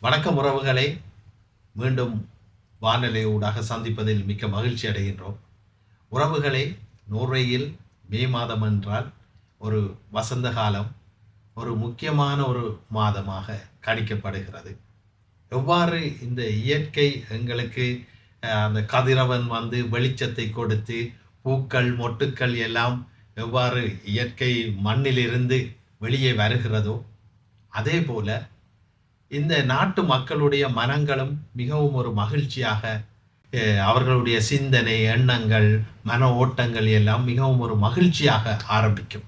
வணக்கம் உறவுகளே, மீண்டும் வானொலி ஊடாக சந்திப்பதில் மிக்க மகிழ்ச்சி அடைகின்றோம். உறவுகளே, நோர்வேயில் மே மாதம் என்றால் ஒரு வசந்த காலம், ஒரு முக்கியமான ஒரு மாதமாக கணிக்கப்படுகிறது. எவ்வாறு இந்த இயற்கை எங்களுக்கு அந்த கதிரவன் வந்து வெளிச்சத்தை கொடுத்து, பூக்கள், மொட்டுக்கள் எல்லாம் எவ்வாறு இயற்கை மண்ணிலிருந்து வெளியே வருகிறதோ, அதேபோல இந்த நாட்டு மக்களுடைய மனங்களும் மிகவும் ஒரு மகிழ்ச்சியாக அவர்களுடைய சிந்தனை, எண்ணங்கள், மன ஓட்டங்கள் எல்லாம் மிகவும் ஒரு மகிழ்ச்சியாக ஆரம்பிக்கும்.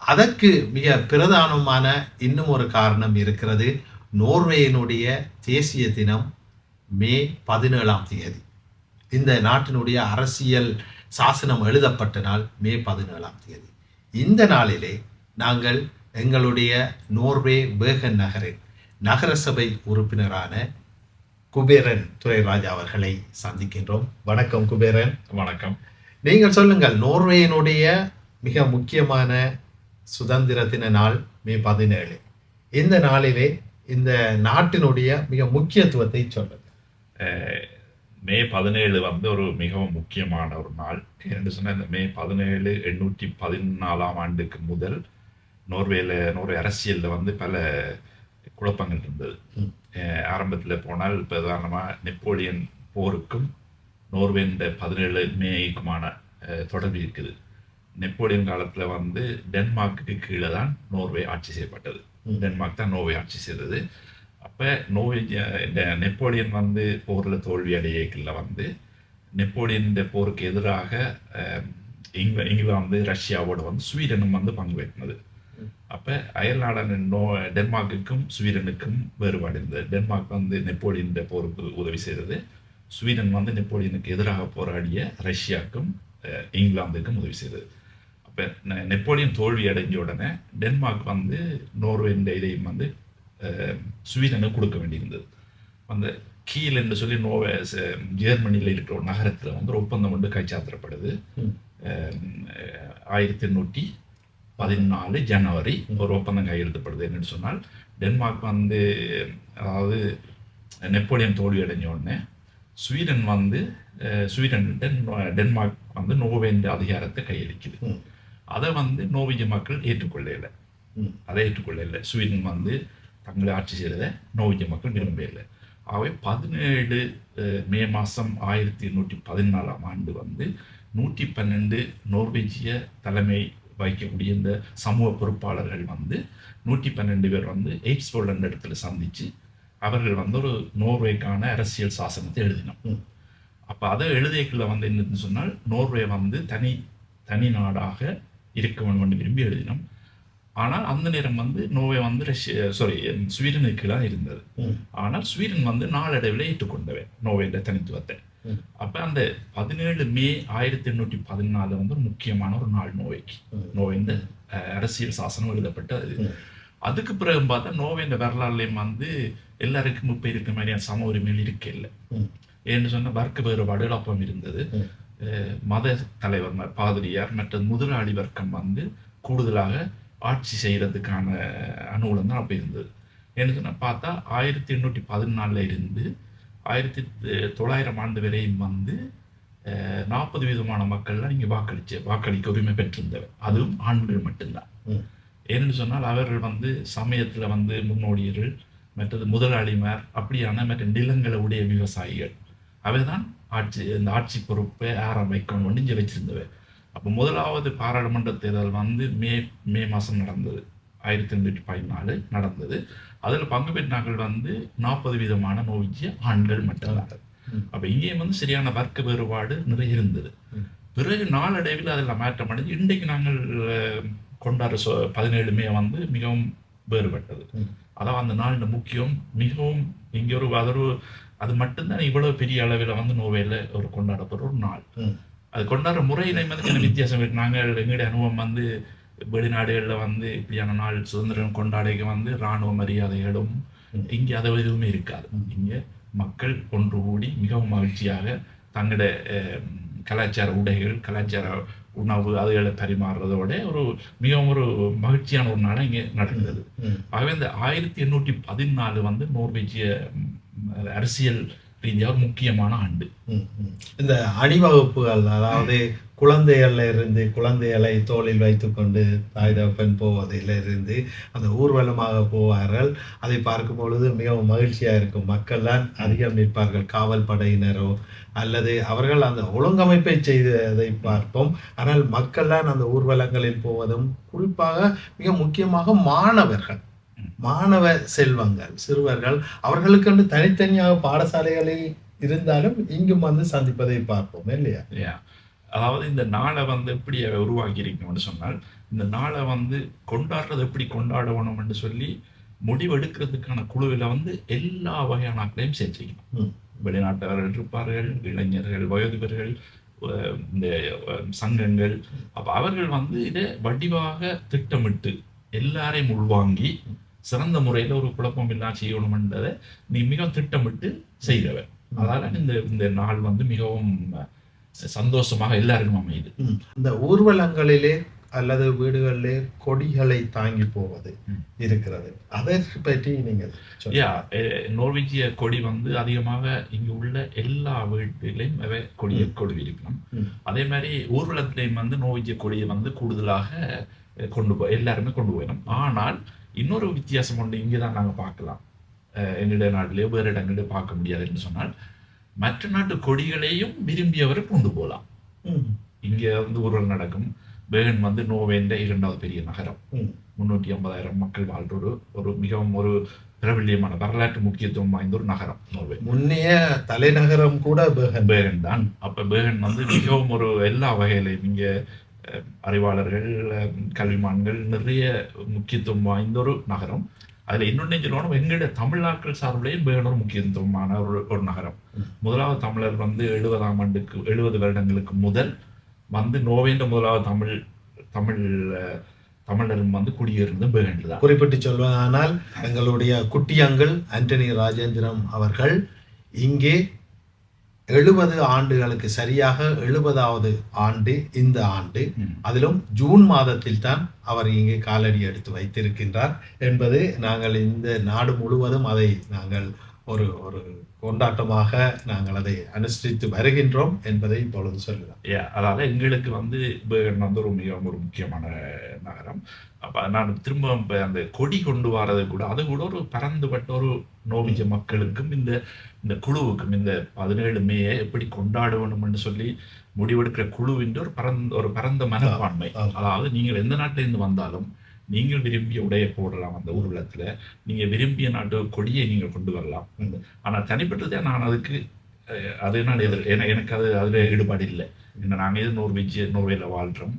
அதற்கு மிக பிரதானமான இன்னும் ஒரு காரணம் இருக்கிறது. நோர்வேயினுடைய தேசிய தினம் மே 17ஆம் தேதி. இந்த நாட்டினுடைய அரசியல் சாசனம் எழுதப்பட்ட நாள் மே 17ஆம் தேதி. இந்த நாளிலே நாங்கள் எங்களுடைய நோர்வே பேகன் நகரின் நகரசபை உறுப்பினரான குபேரன் துரைராஜ் அவர்களை சந்திக்கின்றோம். வணக்கம் குபேரன். வணக்கம். நீங்கள் சொல்லுங்கள், நோர்வேயினுடைய மிக முக்கியமான சுதந்திர தின நாள் மே 17. இந்த நாளிலே இந்த நாட்டினுடைய மிக முக்கியத்துவத்தை சொல்லுங்கள். மே 17 வந்து ஒரு மிகவும் முக்கியமான ஒரு நாள். என்று சொன்னால் இந்த மே 17 814ஆம் ஆண்டுக்கு முதல் நோர்வே அரசியலில் வந்து பல குழப்பங்கள் இருந்தது. ஆரம்பத்தில் போனால் பிரதானமாக நெப்போலியன் போருக்கும் நோர்வேயின் 17 மேக்குமான தொடர்பு இருக்குது. நெப்போலியன் காலத்தில் வந்து டென்மார்க்கு கீழே தான் நோர்வே ஆட்சி செய்யப்பட்டது. டென்மார்க் தான் நோர்வே ஆட்சி செய்தது. அப்போ நெப்போலியன் வந்து போரில் தோல்வி அடையக்கில் வந்து நெப்போலியன் போருக்கு எதிராக இங்கிலாந்து ரஷ்யாவோட வந்து ஸ்வீடனும் வந்து பங்கு பெற்றினது. அப்போ அயல்நாடான டென்மார்க்குக்கும் ஸ்வீடனுக்கும் வேறுபாடு இருந்தது. டென்மார்க் வந்து நெப்போலியன் போருக்கு உதவி செய்தது. ஸ்வீடன் வந்து நெப்போலியனுக்கு எதிராக போராடிய ரஷ்யாவுக்கும் இங்கிலாந்துக்கும் உதவி செய்தது. அப்போ நெப்போலியன் தோல்வி அடைஞ்ச உடனே டென்மார்க் வந்து நோர்வேயின் இதையும் வந்து ஸ்வீடனுக்கு கொடுக்க வேண்டியிருந்தது. அந்த கீல் என்று சொல்லி ஜெர்மனியில் இருக்கிற ஒரு நகரத்தில் வந்து ஒரு ஒப்பந்தம் வந்து கைச்சாத்திரப்படுது. 1814 ஜனவரி ஒரு ஒப்பந்தம் கையெழுத்தப்படுது. என்னென்னு சொன்னால், டென்மார்க் வந்து அதாவது நெப்போலியன் தோல்வி அடைஞ்ச உடனே ஸ்வீடன் டென்மார்க் வந்து நோர்வேயின் அதிகாரத்தை கையளிக்குது. அதை வந்து நோர்வேஜிய மக்கள் ஏற்றுக்கொள்ளலை. ஸ்வீடன் வந்து தங்களை ஆட்சி செய்கிறத நோர்வேஜிய மக்கள் விரும்பவில்லை. ஆகவே 17 மே மாதம் 1814ஆம் ஆண்டு வந்து 112 நோர்வேஜிய தலைமை வகிக்கக்கூடிய இந்த சமூக பொறுப்பாளர்கள் வந்து 112 பேர் வந்து எய்ட்ஸ்போல் என்ற இடத்துல சந்தித்து அவர்கள் வந்து ஒரு நோர்வேக்கான அரசியல் சாசனத்தை எழுதினோம். அப்போ அதை எழுதியக்குள்ள வந்து என்னன்னு சொன்னால், நோர்வே வந்து தனி நாடாக இருக்க வேண்டும் என்று விரும்பி எழுதினோம். ஆனால் அந்த நேரம் வந்து நோர்வே வந்து ஸ்வீடனுக்கு தான் இருந்தது. ஆனால் ஸ்வீடன் வந்து நாளடைவில் ஏற்றுக்கொண்டவை நோர்வேயின் தனித்துவத்தை. அப்போ அந்த 17 மே 1814 வந்து ஒரு முக்கியமான ஒரு நாள் நோர்வேயின் அரசியல் சாசனம் எழுதப்பட்டது. அதுக்கு பிறகு பார்த்தா நோர்வேயின் வரலாறுலையும் வந்து எல்லாருக்கும் இப்போ இருக்க மாதிரியான சம உரிமைகள் இருக்க இல்லை. ஏன்னு சொன்னால் வர்க்க வேறுபாடுகள் அப்பம் இருந்தது. மத தலைவர் பாதிரியார் மற்ற முதலாளி வர்க்கம் வந்து கூடுதலாக ஆட்சி செய்கிறதுக்கான அனுகூலம் தான் அப்போ இருந்தது. ஏன்னு சொன்னால் பார்த்தா 1814 இருந்து 1900 ஆண்டு வரையும் வந்து 40% மக்கள்லாம் இங்கே வாக்களிக்க உரிமை பெற்றிருந்தவர். அதுவும் ஆண்கள் மட்டும்தான். ஏன்னு சொன்னால் அவர்கள் வந்து சமயத்தில் வந்து முன்னோடியர்கள், மற்றது முதலாளிமார், அப்படியான மற்ற நிலங்களை உடைய விவசாயிகள் அவைதான் இந்த ஆட்சி பொறுப்பை ஆரம்பிக்கணும் இங்கே வச்சிருந்தவர். அப்போ முதலாவது பாராளுமன்ற தேர்தல் வந்து மே மாதம் நடந்தது. 1814 நடந்தது. அதில் பங்கு பெற்றார்கள் வந்து 40% நோர்வேஜிய ஆண்கள் மட்டும்தான். அப்போ இங்கேயும் வந்து சரியான வர்க்க வேறுபாடு நிறைய இருந்தது. பிறகு நாளடைவில் அதில் மாற்றம் அடைஞ்சு இன்றைக்கு நாங்கள் கொண்டாடுற 17 மே வந்து மிகவும் வேறுபட்டது. அதாவது அந்த நாளின் முக்கியம் மிகவும் இங்கே அது மட்டும்தான் இவ்வளவு பெரிய அளவில் வந்து நோர்வேல ஒரு கொண்டாடப்படுற ஒரு நாள். அது கொண்டாடுற முறையில வந்து சின்ன வித்தியாசம் இருக்கு. நாங்கள் எங்களுடைய அனுபவம் வந்து வெளிநாடுகளில் வந்து இப்படியான நாள் சுதந்திரம் கொண்டாடைக்கு வந்து இராணுவ மரியாதைகளும் இங்கே அதை எதுவுமே இருக்காது. இங்கே மக்கள் ஒன்று கூடி மிகவும் மகிழ்ச்சியாக தங்களுடைய கலாச்சார உடைகள், கலாச்சார உணவு அதுகளை பரிமாறுறதோட ஒரு மிகவும் ஒரு மகிழ்ச்சியான ஒரு நாளாக இங்கே நடக்கிறது. ஆகவே இந்த 1814 வந்து நோர்வேஜிய அரசியல் ரீதியாக ஒரு முக்கியமான ஆண்டு. இந்த அணிவகுப்புகள், அதாவது குழந்தைகள்ல இருந்து குழந்தைகளை தோளில் வைத்துக்கொண்டு தாய் தகப்பன் போவதில் இருந்து அந்த ஊர்வலமாக போவார்கள். அதை பார்க்கும் பொழுது மிகவும் மகிழ்ச்சியாக இருக்கும். மக்கள்லாம் அதிகம் நிற்பார்கள். காவல் படையினரோ அல்லது அவர்கள் அந்த ஒழுங்கமைப்பை செய்ததை பார்ப்போம். ஆனால் மக்கள்லாம் அந்த ஊர்வலங்களில் போவதும், குறிப்பாக மிக முக்கியமாக மாணவர்கள், மாணவ செல்வங்கள், சிறுவர்கள் அவர்களுக்கென்று தனித்தனியாக பாடசாலைகளில் இருந்தாலும் இங்கும் வந்து சந்திப்பதை பார்ப்போம் இல்லையா? அதாவது இந்த நாளை வந்து எப்படி உருவாக்கி இருக்கணும்னு சொன்னால், இந்த நாளை வந்து கொண்டாடுறது எப்படி கொண்டாடணும்னு சொல்லி முடிவெடுக்கிறதுக்கான குழுவில் வந்து எல்லா வகையான ஆட்களையும் சேர்த்துக்கணும். வெளிநாட்டவர்கள் இருப்பார்கள், இளைஞர்கள், வயோதிபர்கள், இந்த சங்கங்கள். அப்போ அவர்கள் வந்து இதை வடிவாக திட்டமிட்டு எல்லாரையும் உள்வாங்கி சிறந்த முறையில் ஒரு குழப்பம் இல்லாமல் செய்யணும்ன்றதை நீ மிகவும் திட்டமிட்டு செய்கிறவர். அதனால இந்த நாள் வந்து மிகவும் சந்தோஷமாக எல்லாருக்கும் அமையுது. இந்த ஊர்வலங்களிலே அல்லது வீடுகளிலே கொடிகளை தாங்கி போவது இருக்கிறது, அதை பற்றி நீங்கள் நோர்வேஜிய கொடி வந்து அதிகமாக இங்கு உள்ள எல்லா வீட்டிலையும் கொடி இருக்கணும். அதே மாதிரி ஊர்வலத்திலையும் வந்து நோர்வேஜிய கொடியை வந்து கூடுதலாக எல்லாருமே கொண்டு போயிடும். ஆனால் இன்னொரு வித்தியாசம் ஒன்று இங்கே தான் நாங்கள் பார்க்கலாம். எங்களுடைய நாட்டிலேயோ வேறு இடங்களிலே பார்க்க முடியாது என்று சொன்னால், மற்ற நாட்டு கொடிகளையும் விரும்பியவரை கொண்டு போகலாம். இங்கே வந்து ஊர்வலம் நடக்கும். பேர்ன் வந்து நோர்வேன்ற 2வது பெரிய நகரம். 350,000 மக்கள் வாழ்ற ஒரு மிகவும் ஒரு பிரபல்யமான வரலாற்று முக்கியத்துவம் வாய்ந்த ஒரு நகரம் நோர்வே. முன்னைய தலைநகரம் கூட பேர்ன் தான். அப்போ பேர்ன் வந்து மிகவும் ஒரு எல்லா வகையிலையும் இங்கே அறிவாளர்கள், கல்விமான்கள் நிறைய முக்கியத்துவம் வாய்ந்த ஒரு நகரம். அதில் இன்னொன்னே சொல்லணும், எங்களுடைய தமிழாக்கள் சார்பிலேயும் பேர்ன் ஒரு முக்கியத்துவமான ஒரு நகரம். முதலாவது தமிழர் வந்து 70 வருடங்களுக்கு முதல் வந்து நோர்வேன்ற முதலாவது தமிழரும் வந்து குடியிருந்து பேர்ன் தான். குறிப்பிட்டு சொல்வதானால் எங்களுடைய குட்டியங்கள் ஆண்டனி ராஜேந்திரம் அவர்கள் இங்கே 70 ஆண்டுகளுக்கு சரியாக 70வது ஆண்டு இந்த ஆண்டு, அதிலும் ஜூன் மாதத்தில் தான் அவர் இங்கே காலடி எடுத்து வைத்திருக்கின்றார் என்பது நாங்கள் இந்த நாடு முழுவதும் அதை நாங்கள் ஒரு ஒரு கொண்டாட்டமாக நாங்கள் அதை அனுஷ்டித்து வருகின்றோம் என்பதை இப்பொழுது சொல்லலாம். அதாவது எங்களுக்கு வந்து பேர்ன் வந்து ஒரு மிகவும் ஒரு முக்கியமான நகரம். அப்போ நான் திரும்ப அந்த கொடி கொண்டு வரது கூட அது கூட ஒரு பரந்துபட்ட ஒரு நோர்வேஜிய மக்களுக்கும் இந்த குழுவுக்கும் இந்த 17 மேயை எப்படி கொண்டாட வேண்டும்னு சொல்லி முடிவெடுக்கிற குழுவின் ஒரு பரந்த மனப்பான்மை. அதாவது நீங்கள் எந்த நாட்டிலிருந்து வந்தாலும் நீங்கள் விரும்பிய உடையை போடலாம். அந்த ஊர்வலத்தில் நீங்கள் விரும்பிய நாட்டு கொடியை நீங்கள் கொண்டு வரலாம். ஆனால் தனிப்பட்டதே நான் அதுக்கு அதனால் எனக்கு அதில் ஈடுபாடு இல்லை. ஏன்னா நாங்கள் இது நோர்வேயில் வாழ்கிறோம்.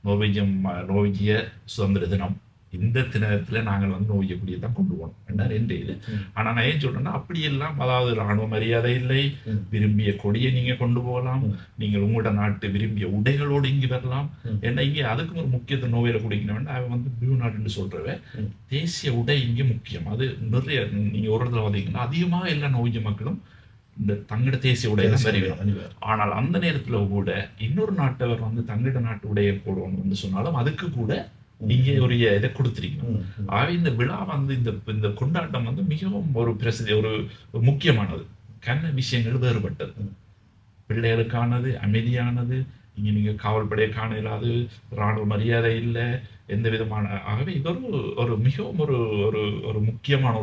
நோர்வேஜிய சுதந்திர தினம், இந்த தினத்தில் நாங்கள் வந்து நோர்வேஜிய கொடியை தான் கொண்டு போகணும் என்றார் என்று இது. ஆனால் நான் ஏன் சொல்கிறேன்னா, அப்படியெல்லாம் அதாவது இராணுவ மரியாதை இல்லை. விரும்பிய கொடியை நீங்கள் கொண்டு போகலாம். நீங்கள் உங்களோட நாட்டு விரும்பிய உடைகளோடு இங்கே வரலாம். ஏன்னா இங்கே அதுக்கும் ஒரு முக்கியத்துவம் நோர்வேயில் குடிக்கணும் வேண்டாம். அவன் வந்து பியூ நாடுன்னு சொல்கிறவ தேசிய உடை இங்கே முக்கியம். அது நிறைய நீங்கள் ஒரு இடத்துல வந்தீங்கன்னா அதிகமாக எல்லா நோர்வேஜிய மக்களும் இந்த தங்கட தேசிய உடையெல்லாம் வருகிறோம். ஆனால் அந்த நேரத்தில் கூட இன்னொரு நாட்டவர் வந்து தங்கட நாட்டு உடையை போடணும்னு சொன்னாலும் அதுக்கு கூட இங்கே ஒரு இதை கொடுத்திருக்கணும். ஆகவே இந்த விழா வந்து இந்த கொண்டாட்டம் வந்து மிகவும் ஒரு பிரசித்தி, ஒரு முக்கியமானது. விஷயங்கள் வேறுபட்டது. பிள்ளைகளுக்கானது, அமைதியானது. இங்கே நீங்கள் காவல்படையை காண இல்லாது, இராணுவ மரியாதை இல்லை, எந்த விதமான. ஆகவே இது ஒரு மிகவும் ஒரு முக்கியமான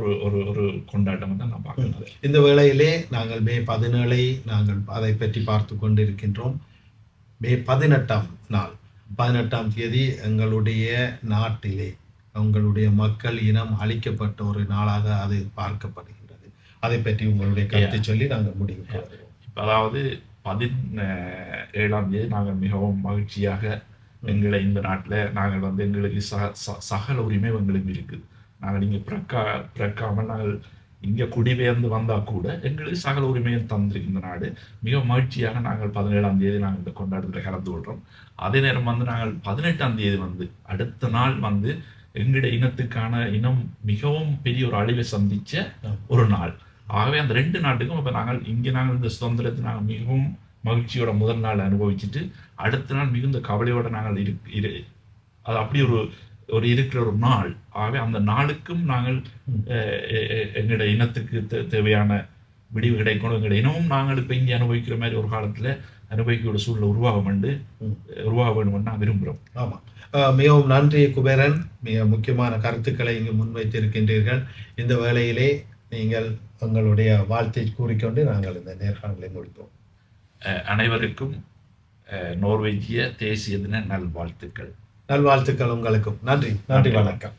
ஒரு கொண்டாட்டம் தான் நான் பார்க்கிறேன். இந்த வேளையிலே நாங்கள் மே 17 நாங்கள் அதை பற்றி பார்த்து கொண்டிருக்கின்றோம். மே 18ஆம் நாள் 18ஆம் தேதி எங்களுடைய நாட்டிலே உங்களுடைய மக்கள் இனம் அழிக்கப்பட்ட ஒரு நாளாக அது பார்க்கப்படுகின்றது. அதை பற்றி உங்களுடைய கருத்தை சொல்லி நாங்கள் முடிவுக்கு வருவோம். அதாவது 17ஆம் தேதி நாங்கள் மிகவும் மகிழ்ச்சியாக எங்களை இந்த நாட்டில் நாங்கள் வந்து எங்களுக்கு சகல உரிமை எங்களுக்கு இருக்குது. நாங்கள் இங்கே பிறக்காமல் நாங்கள் இங்கே குடிபெயர்ந்து வந்தால் கூட எங்களுக்கு சகல உரிமையும் தந்திருக்கு இந்த நாடு. மிக மகிழ்ச்சியாக நாங்கள் 17ஆம் தேதி நாங்கள் இந்த கொண்டாட்டத்தில் கலந்து கொள்கிறோம். அதே நேரம் வந்து நாங்கள் 18ஆம் தேதி வந்து அடுத்த நாள் வந்து எங்களுடைய இனம் மிகவும் பெரிய ஒரு அழிவை சந்தித்த ஒரு நாள். ஆகவே அந்த 2 நாட்டுக்கும் இப்போ நாங்கள் இந்த சுதந்திரத்தை நாங்கள் மிகவும் மகிழ்ச்சியோட முதல் நாள் அனுபவிச்சுட்டு அடுத்த நாள் மிகுந்த கவலையோட நாங்கள் அது அப்படி ஒரு இருக்கிற ஒரு நாள். ஆகவே அந்த நாளுக்கும் நாங்கள் எங்களோட இனத்துக்கு தேவையான விடிவு கிடைக்கணும். எங்களோட இனமும் நாங்கள் இப்போ இங்கே அனுபவிக்கிற மாதிரி ஒரு காலத்தில் அனுபவிக்கிற சூழ்நிலை உருவாக வேணும்னு நான் விரும்புகிறோம். ஆமாம், மிகவும் நன்றி குபேரன். மிக முக்கியமான கருத்துக்களை இங்கு முன்வைத்திருக்கின்றீர்கள். இந்த வேளையிலே நீங்கள் உங்களுடைய வாழ்த்தை கூறிக்கொண்டு நாங்கள் இந்த நேர்காணலை முடிப்போம். அனைவருக்கும் நோர்வேஜிய தேசிய தின நல்வாழ்த்துக்கள். நல்வாழ்த்துக்கள் உங்களுக்கும். நன்றி, வணக்கம்.